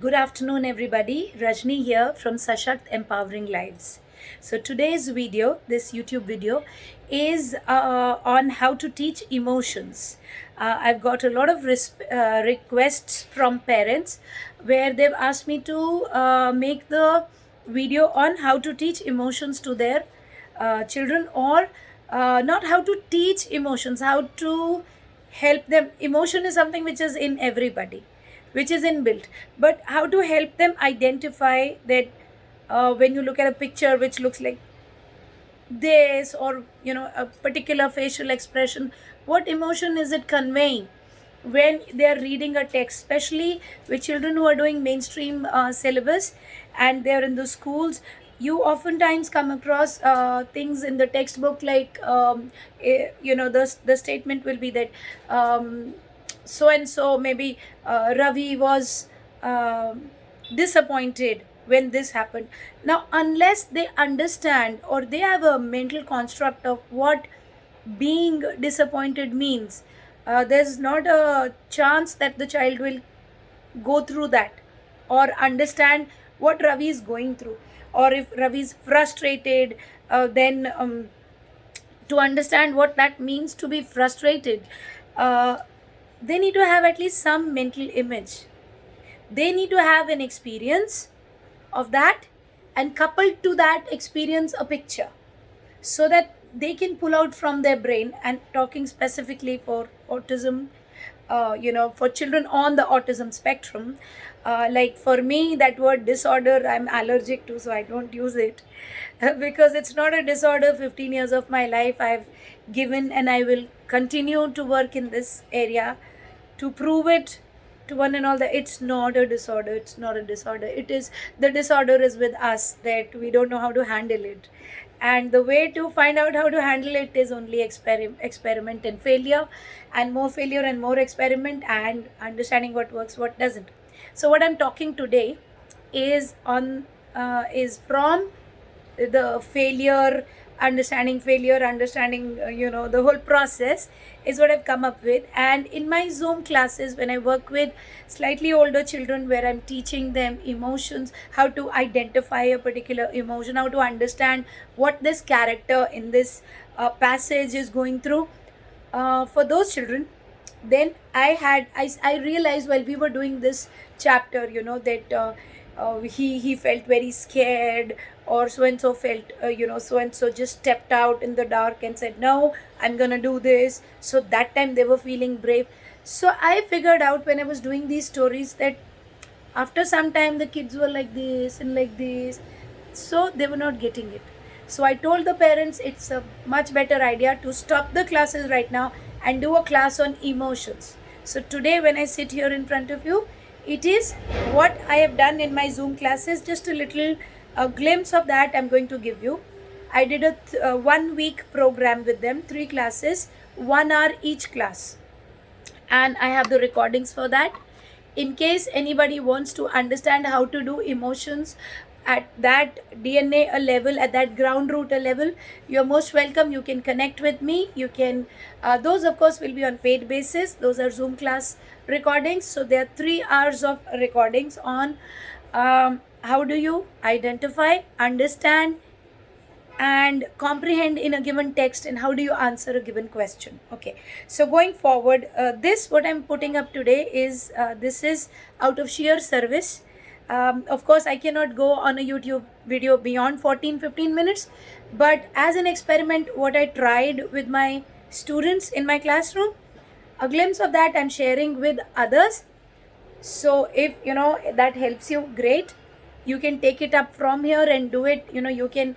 Good afternoon, everybody. Rajni here from Sashakt Empowering Lives. So, today's video, this YouTube video, is on how to teach emotions. I've got a lot of requests from parents where they've asked me to make the video on how to teach emotions to their children, or not how to teach emotions, how to help them. Emotion is something which is in everybody, which is inbuilt, but how to help them identify that when you look at a picture which looks like this, or a particular facial expression, what emotion is it conveying when they are reading a text, especially with children who are doing mainstream syllabus and they are in the schools. You oftentimes come across things in the textbook like the statement will be that so and so, maybe Ravi was disappointed when this happened. Now, unless they understand or they have a mental construct of what being disappointed means, there's not a chance that the child will go through that or understand what Ravi is going through. Or if Ravi is frustrated, then to understand what that means to be frustrated, uh, they need to have at least some mental image. They need to have an experience of that, and coupled to that experience a picture, so that they can pull out from their brain. And talking specifically for autism, for children on the autism spectrum, like for me, that word disorder I'm allergic to, so I don't use it because it's not a disorder. 15 years of my life I've given, and I will continue to work in this area to prove it to one and all that it's not a disorder. It's not a disorder. It is, the disorder is with us, that we don't know how to handle it. And the way to find out how to handle it is only experiment and failure, and more failure and more experiment, and understanding what works, what doesn't. So what I'm talking today is from the failure, understanding the whole process is what I've come up with. And in my Zoom classes, when I work with slightly older children, where I'm teaching them emotions, how to identify a particular emotion, how to understand what this character in this passage is going through, for those children, then I realized while we were doing this chapter, that he felt very scared, or so and so felt, so and so just stepped out in the dark and said, no, I'm gonna do this. So that time they were feeling brave. So I figured out when I was doing these stories that after some time the kids were like this and like this, so they were not getting it. So I told the parents it's a much better idea to stop the classes right now and do a class on emotions. So today when I sit here in front of you, it is what I have done in my Zoom classes. Just a little glimpse of that I'm going to give you. I did a 1 week program with them, 3 classes, 1 hour each class, and I have the recordings for that. In case anybody wants to understand how to do emotions at that DNA a level, at that ground root a level, you're most welcome. You can connect with me. You can, those of course will be on paid basis. Those are Zoom class recordings. So there are 3 hours of recordings on how do you identify, understand, and comprehend in a given text, and how do you answer a given question. Okay, so going forward, this what I'm putting up today is this is out of sheer service. Of course I cannot go on a YouTube video beyond 14-15 minutes, but as an experiment, what I tried with my students in my classroom, a glimpse of that I'm sharing with others. So if that helps you, great. You can take it up from here and do it. You can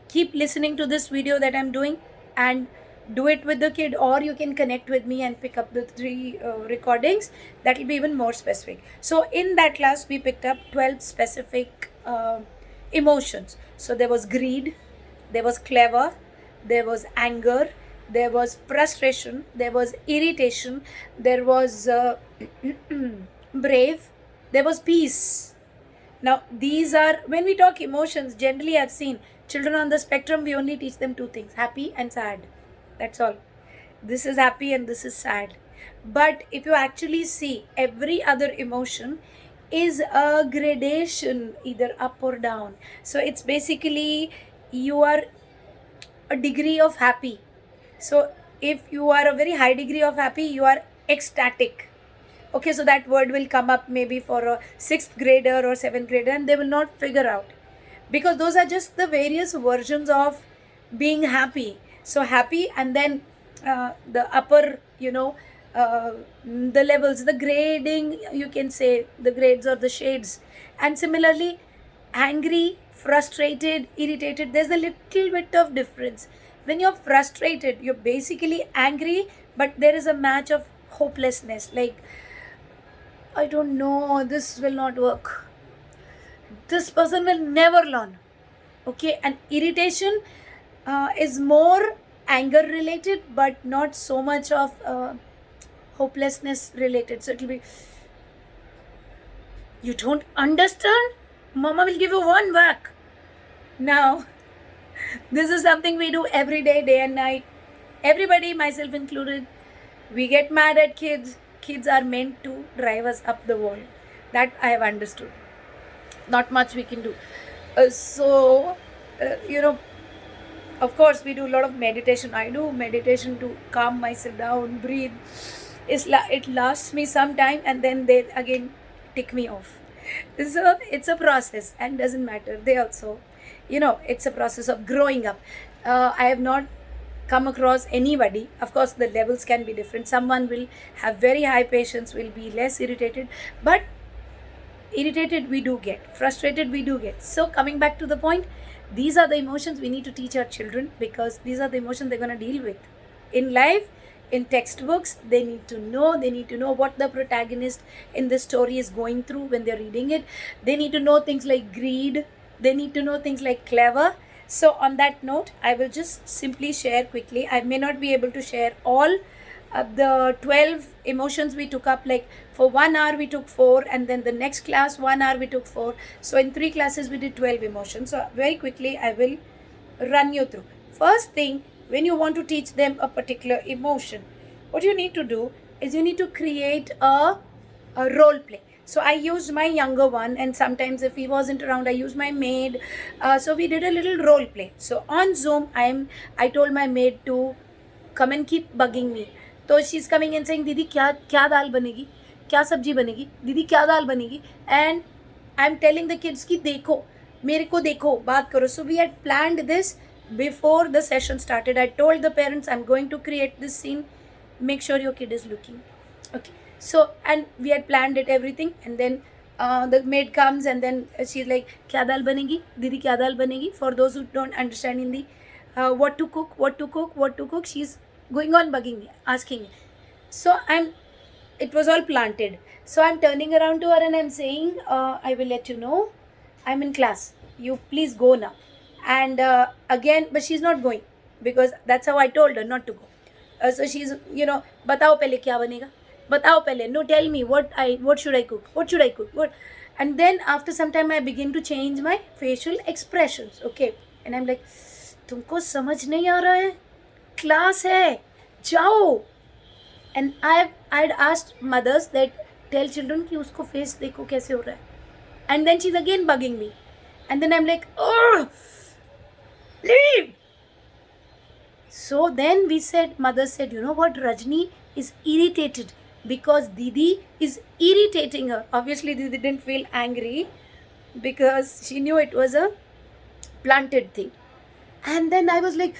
keep listening to this video that I'm doing and do it with the kid, or you can connect with me and pick up the 3 recordings. That will be even more specific. So in that class we picked up 12 specific emotions. So there was greed, there was clever, there was anger, there was frustration, there was irritation, there was brave, there was peace. Now these are, when we talk emotions, generally I've seen children on the spectrum, we only teach them 2 things: happy and sad. That's all. This is happy and this is sad. But if you actually see every other emotion, is a gradation, either up or down. So it's basically you are a degree of happy. So if you are a very high degree of happy, you are ecstatic. Okay, so that word will come up maybe for a sixth grader or seventh grader, and they will not figure out, because those are just the various versions of being happy. So happy, and then the upper, the levels, the grading, you can say the grades or the shades. And similarly, angry, frustrated, irritated, there's a little bit of difference. When you're frustrated, you're basically angry, but there is a match of hopelessness, like, I don't know, this will not work, this person will never learn. Okay, and irritation is more anger related, but not so much of hopelessness related. So it will be, you don't understand, mama will give you one whack. Now this is something we do every day, day and night. Everybody, myself included, we get mad at kids. Kids are meant to drive us up the wall. That I have understood. Not much we can do. Of course, we do a lot of meditation. I do meditation to calm myself down, breathe. It lasts me some time, and then they again tick me off. So it's a process, and doesn't matter. They also, it's a process of growing up. I have not come across anybody. Of course, the levels can be different. Someone will have very high patience, will be less irritated, but irritated we do get, frustrated we do get. So coming back to the point, these are the emotions we need to teach our children, because these are the emotions they're going to deal with in life. In textbooks, they need to know what the protagonist in this story is going through when they're reading it. They need to know things like greed, they need to know things like clever. So on that note, I will just simply share quickly. I may not be able to share all the 12 emotions we took up. Like for 1 hour we took 4, and then the next class 1 hour we took 4. So in 3 classes we did 12 emotions. So very quickly I will run you through. First thing, when you want to teach them a particular emotion, what you need to do is you need to create a role play. So I used my younger one, and sometimes if he wasn't around, I used my maid. So we did a little role play. So on Zoom, I told my maid to come and keep bugging me. So she's coming and saying, Didi, kya dal banegi? Kya sabji banegi? Didi, kya dal banegi? And I'm telling the kids ki dekho, mere ko dekho, baat karo. So we had planned this before the session started. I told the parents, I'm going to create this scene. Make sure your kid is looking. Okay. So, and we had planned it, everything. And then the maid comes, and then she's like, kya dal banegi? Didi, kya dal banegi? For those who don't understand Hindi, what to cook. She's going on bugging me, asking me. So it was all planted. So I'm turning around to her and I'm saying, I will let you know, I'm in class. You please go now. And again, but she's not going, because that's how I told her not to go. So she's, batao pehle kya banega? Batao pehle. No, tell me what should I cook? What? And then after some time, I begin to change my facial expressions. Okay. And I'm like, तुमको समझ नहीं आ रहा है, class है, जाओ. And I'd asked mothers that tell children कि उसको face देखो कैसे हो रहा है. And then she's again bugging me. And then I'm like, oh, leave. So then mother said, you know what, Rajni is irritated because Didi is irritating her. Obviously, Didi didn't feel angry because she knew it was a planted thing. And then I was like,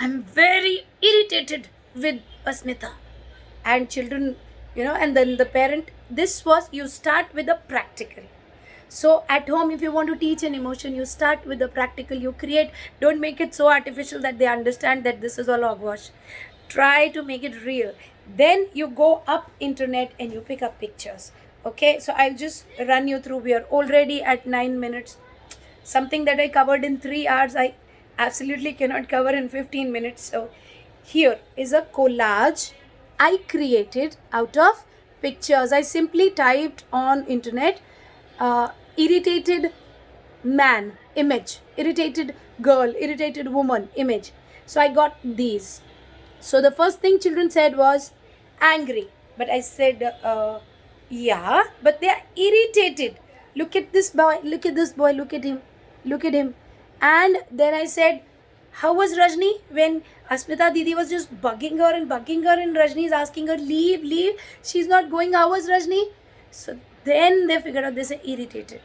I'm very irritated with Asmita. And children, and then the parent, you start with the practical. So at home, if you want to teach an emotion, you start with the practical, you create. Don't make it so artificial that they understand that this is all hogwash. Try to make it real. Then you go up internet and you pick up pictures. Okay, so I'll just run you through. We are already at 9 minutes. Something that I covered in 3 hours, I absolutely cannot cover in 15 minutes. So here is a collage I created out of pictures. I simply typed on internet irritated man image, irritated girl, irritated woman image. So I got these. So the first thing children said was angry. But I said, Yeah, but they are irritated. Look at this boy, look at this boy, look at him, look at him. And then I said, how was Rajni? When Asmita Didi was just bugging her, and Rajni is asking her, leave, leave. She's not going. How was Rajni? So then they figured out, they say irritated.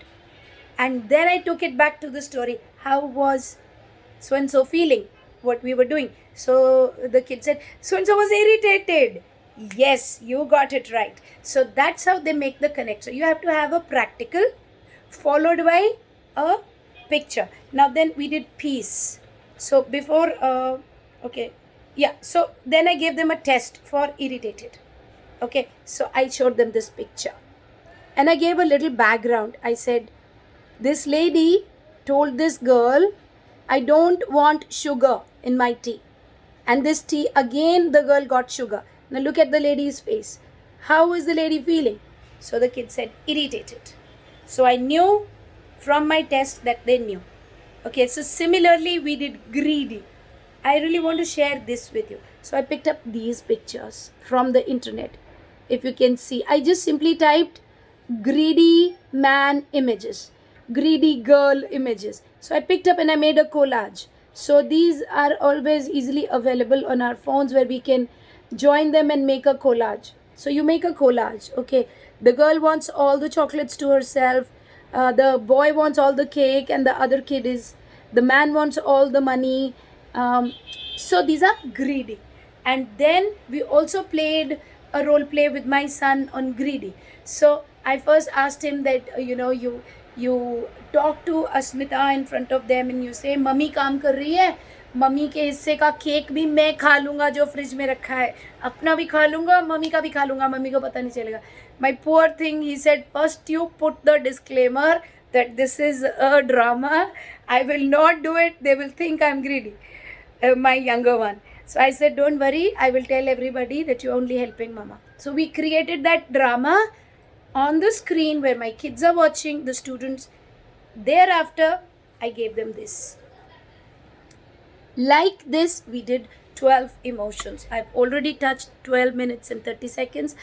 And then I took it back to the story. How was so and so feeling? What we were doing. So the kid said, so and so was irritated. Yes, you got it right. So that's how they make the connection. You have to have a practical followed by a picture. Now then we did peace. So before, okay, yeah. So then I gave them a test for irritated. Okay, so I showed them this picture. And I gave a little background. I said, this lady told this girl, I don't want sugar in my tea. And this tea, again, the girl got sugar. Now look at the lady's face. How is the lady feeling? So the kid said, irritated. So I knew from my test that they knew. Okay, so similarly, we did greedy. I really want to share this with you. So I picked up these pictures from the internet. If you can see, I just simply typed greedy man images, greedy girl images. So I picked up and I made a collage. So these are always easily available on our phones where we can join them and make a collage. So you make a collage, okay. The girl wants all the chocolates to herself. The boy wants all the cake, and the other kid is, the man wants all the money. So these are greedy. And then we also played a role play with my son on greedy. So I first asked him that, you talk to Asmita in front of them and you say, mummy काम कर रही है, mummy के हिस्से का cake भी मैं खा लूँगा जो फ्रिज में रखा है, अपना भी खा लूँगा, मम्मी का भी खा लूँगा, मम्मी को पता नहीं चलेगा. My poor thing, he said, first you put the disclaimer that this is a drama. I will not do it. They will think I'm greedy. My younger one. So I said, don't worry. I will tell everybody that you're only helping mama. So we created that drama on the screen where my kids are watching, the students. Thereafter, I gave them this. Like this, we did 12 emotions. I've already touched 12 minutes and 30 seconds.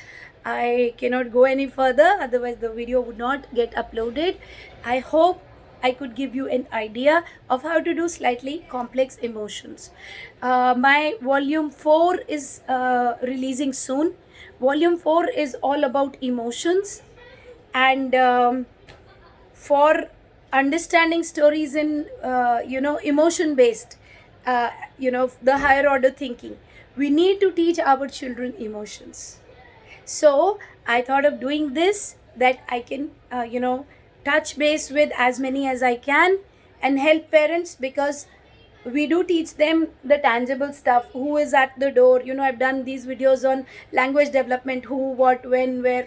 I cannot go any further, otherwise the video would not get uploaded. I hope I could give you an idea of how to do slightly complex emotions. My volume 4 is releasing soon. Volume 4 is all about emotions, and for understanding stories in emotion based, the higher order thinking, we need to teach our children emotions. So I thought of doing this, that I can touch base with as many as I can and help parents, because we do teach them the tangible stuff. Who is at the door? I've done these videos on language development: who, what, when, where,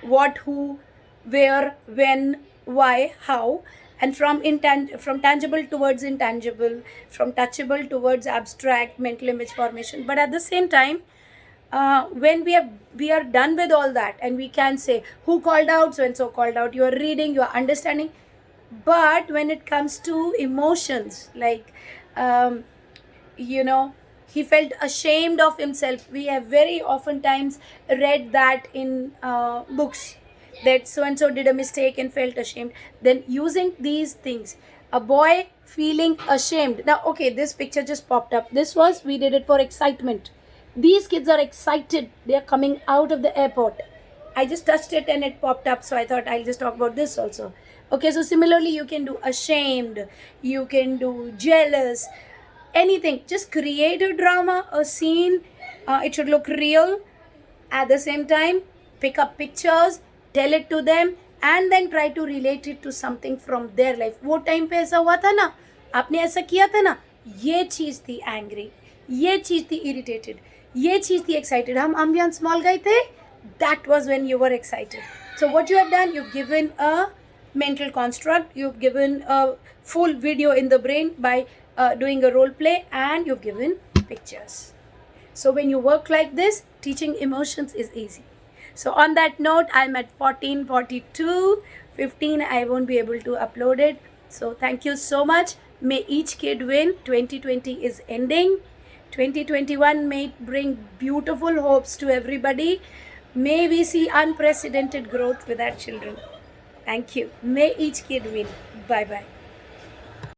what, who, where, when, why, how. And from tangible towards intangible, from touchable towards abstract mental image formation. But at the same time, when we are done with all that, and we can say who called out, so and so called out, you are reading, you are understanding. But when it comes to emotions, like he felt ashamed of himself, we have very often times read that in books, that so and so did a mistake and felt ashamed. Then using these things, a boy feeling ashamed. Now okay, this picture just popped up. We did it for excitement. These kids are excited. They are coming out of the airport. I just touched it and it popped up, so I thought I'll just talk about this also. Okay, so similarly, you can do ashamed, you can do jealous, anything. Just create a drama, a scene. It should look real. At the same time, pick up pictures, tell it to them, and then try to relate it to something from their life. वो time पे ऐसा हुआ था ना, आपने ऐसा किया था ना, ये चीज़ थी एंग्री, ये चीज़ थी इरिटेटेड, ये चीज़ थी एक्साइटेड. हम ambience मॉल गए थे, that was when you were excited. So what you have done, you've given a mental construct, you've given a full video in the brain by doing a role play, and you've given pictures. So when you work like this, teaching emotions is easy. So on that note, I'm at 14:42, 15 I won't be able to upload it. So thank you so much. May each kid win. 2020 is ending. 2021 may bring beautiful hopes to everybody. May we see unprecedented growth with our children. Thank you. May each kid win. Bye bye.